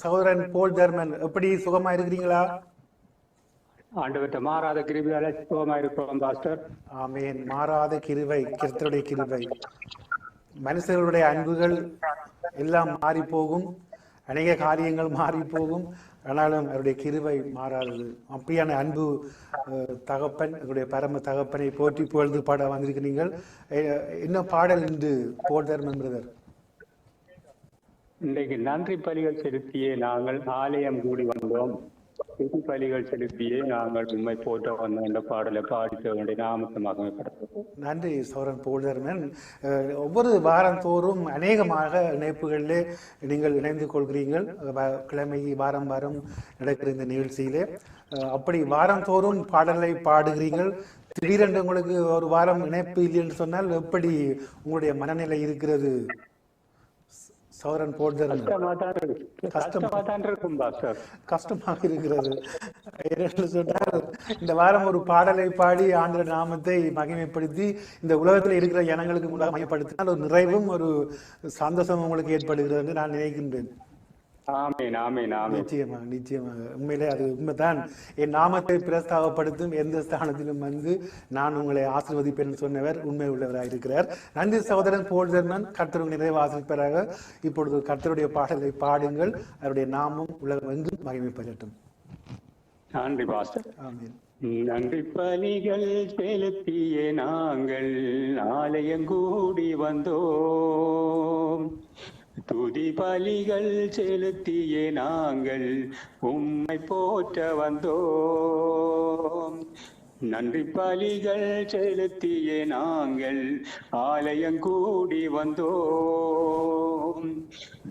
சகோதரன் போல் தர்மன், எப்படி சுகமா இருக்கிறீங்களா? ஆண்டவர்கிட்ட மாறாத கிருபையால சுகமா இருக்கிறோம் பாஸ்டர். ஆமேன். மாறாத கிருபை, கர்த்தருடைய கிருபை. மனுஷர்களுடைய அன்புகள் எல்லாம் மாறி போகும், அநேக காரியங்கள் மாறி போகும், ஆனாலும் அவருடைய கிருபை மாறாதது. அப்படியான அன்பு தகப்பன், அவருடைய பரம தகப்பனை போற்றி புகழ்ந்து பாட வந்திருக்கிறீர்கள். என்ன பாடல் என்று போல் தர்மன் பிரதர்? இன்றைக்கு நன்றி பலிகள் செலுத்தியே நாங்கள் ஆலயம் கூடி வந்தோம், துதி பலிகள் செலுத்தியே நாங்கள் உண்மை போட்ட வந்தோம் என்ற பாடலை பாடிக்க வேண்டிய நாமத்தை மகிமைப்படுத்துவோம். நன்றி சௌரன் போல் தர்மன். ஒவ்வொரு வாரந்தோறும் அநேகமாக இணைப்புகளிலே நீங்கள் இணைந்து கொள்கிறீர்கள். கிழமை வாரம் வாரம் நடக்கிற இந்த நிகழ்ச்சியிலே அப்படி வாரந்தோறும் பாடலை பாடுகிறீர்கள். திடீரென்று உங்களுக்கு ஒரு வாரம் இணைப்பு இல்லை என்று சொன்னால் எப்படி உங்களுடைய மனநிலை இருக்கிறது சௌரன் போல் தர்மன்? கஷ்டமாக இருக்கிறது. என்று சொன்னால் இந்த வாரம் ஒரு பாடலை பாடி ஆண்டவர் நாமத்தை மகிமைப்படுத்தி இந்த உலகத்தில் இருக்கிற ஜனங்களுக்கு மூலம் மகிமைப்படுத்தினால் ஒரு நிறைவும் ஒரு சந்தோஷம் உங்களுக்கு ஏற்படுகிறது என்று நான் நினைக்கின்றேன். நிச்சயமாக நிச்சயமாக உண்மையிலே அது உண்மைதான். என் நாமத்தை பிரஸ்தாபப்படுத்தும் எந்த ஸ்தானத்திலும் வந்து நான் உங்களை ஆசீர்வதிப்பேன் சொன்னவர் உண்மை உள்ளவராக இருக்கிறார். நன்றி சகோதரன் போல் தர்மன். கர்த்தர் நிறைவு ஆசிரிப்பராக இப்பொழுது கர்த்தருடைய பாடலை பாடுங்கள். அவருடைய நாமம் உலகம் எங்கும் மகிமைப்படட்டும். நன்றி பாஸ்டர். ஆமென். நன்றி பலிகள் செலுத்திய நாங்கள் ஆலயங்கூடி வந்தோம், துதி பலிகள் செலுத்திய நாங்கள் உம்மை போற்ற வந்தோம். நன்றி பலிகள் செலுத்திய நாங்கள் ஆலயங்கூடி வந்தோம்,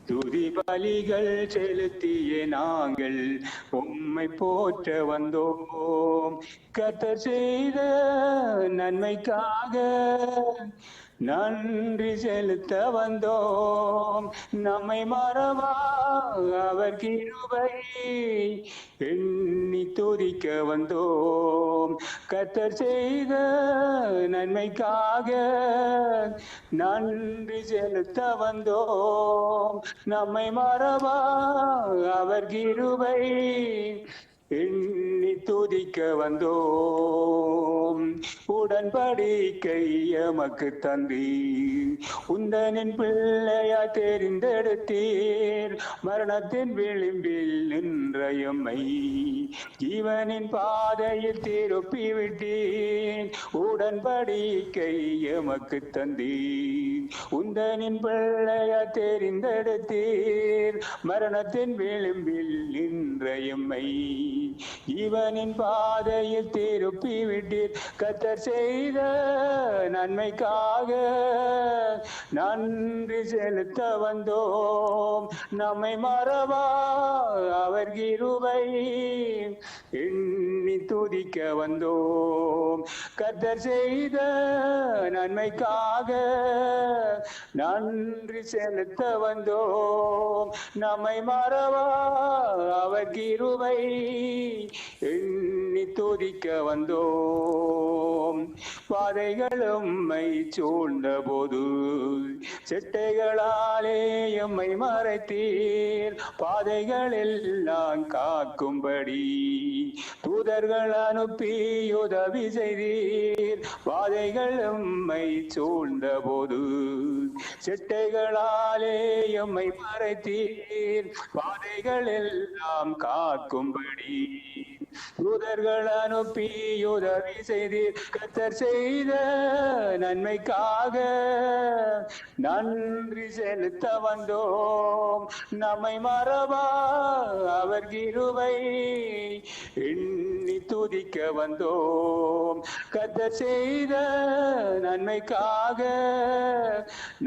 துதி பலிகள் செலுத்திய நாங்கள் உம்மை போற்ற வந்தோம். கர்த்தர் செய்த நன்மைக்காக நன்றி செலுத்த வந்தோம், நம்மை மறவா அவர் கிருபை எண்ணி துதிக்க வந்தோம். கர்த்தர் செய்த நன்மைக்காக நன்றி செலுத்த வந்தோம், நம்மை மறவா அவர் கிருபை எண்ணி துதிக்க வந்தோம். உடன்படிக்கை எமக்கு தந்தீர், உந்தனின் பிள்ளையா தெரிந்தெடுத்தீர். மரணத்தின் விளிம்பில் நின்ற எம்மை ஜீவனின் பாதையில் திருப்பி விட்டீர். உடன்படிக்கை எமக்கு தந்தீர், உந்தனின் பிள்ளையா தெரிந்தெடுத்தீர். மரணத்தின் விளிம்பில் நின்ற எம்மை ஜீவனின் பாதையில் திருப்பி விட்டீர். கர்த்தர் செய்த நன்மைக்காக நன்றி செலுத்த வந்தோம், நம்மை மறவா அவர் கிருபை எண்ணி துதிக்க வந்தோம். கர்த்தர் செய்த நன்மைக்காக நன்றி செலுத்த வந்தோம், நம்மை மறவா அவர் கிருபை எண்ணி துதிக்க வந்தோம். பாதைகள் உம்மை சூழ்ந்த போது செட்டைகளாலே எம்மை மறைத்தீர். பாதைகள் எல்லாம் காக்கும்படி தூதர்கள் அனுப்பி உதவி செய்தீர். பாதைகள் உம்மை சூழ்ந்த போது செட்டைகளாலே எம்மை மறைத்தீர். பாதைகள் எல்லாம் காக்கும்படி தூதர்கள் அனுப்பி உதவி செய்தீர். கர்த்தர் செய்த நன்மைக்காக நன்றி செலுத்த வந்தோம், நம்மை மறவா அவர் கிருபை எண்ணி துதிக்க வந்தோம். கர்த்தர் செய்த நன்மைக்காக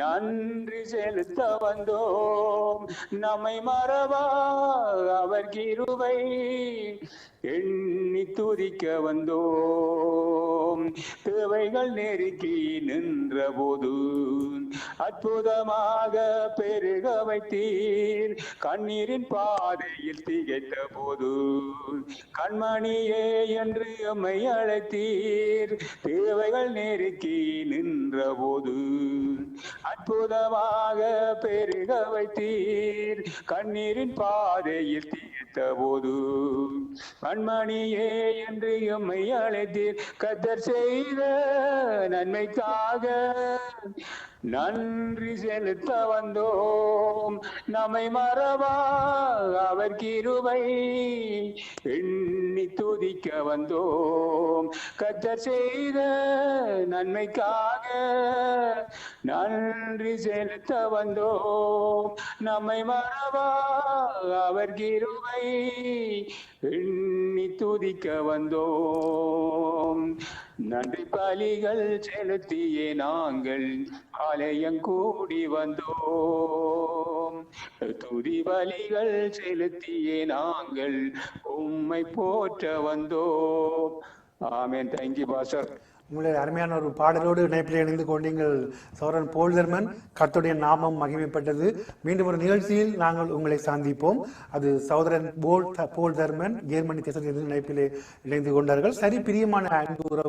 நன்றி செலுத்த வந்தோம், நம்மை மறவா அவர் கிருபை எண்ணி துதிக்க வந்தோம். தேவைகள் நெருக்கி நின்ற போது அற்புதமாக பெருக வைத்தீர். கண்ணீரின் பாதையில் திகைத்த போது கண்மணி கண்மணியே என்று எம்மை அழைத்தீர், தேவைகள் நெருக்கி நின்ற போது அற்புதமாக பெருக வைத்தீர், கண்ணீரின் பாதையில் தீர்த்த போது கண்மணியே என்று எம்மை அழைத்தீர். கர்த்தர் செய்த நன்மைக்காக நன்றி செலுத்த வந்தோம், நம்மை மறவா அவர் கிருபை எண்ணி துதிக்க வந்தோம். கர்த்தர் செய்த நன்மைக்காக நன்றி செலுத்த வந்தோம், நம்மை மறவா அவர் கிருபை எண்ணி துதிக்க வந்தோம். நன்றி பலிகள் செலுத்தியே நாங்கள் ஆலயம் கூடி வந்தோம், துதி பலிகள் செலுத்தியே நாங்கள் உம்மை போற்ற வந்தோம். ஆமென். Thank you pastor. உங்களுடைய அருமையான ஒரு பாடலோடு இணைப்பில் இணைந்து கொண்டீங்கள் சௌரன் போல்தர்மன். கர்த்தருடைய நாமம் மகிமைப்பட்டது. மீண்டும் ஒரு நிகழ்ச்சியில் நாங்கள் உங்களை சந்திப்போம். அது சௌதரன் போல்தர்மன் ஜெர்மனி தேசத்தில் இணைப்பிலே இணைந்து கொண்டார்கள். சரி, பிரியமான அன்பு உறவு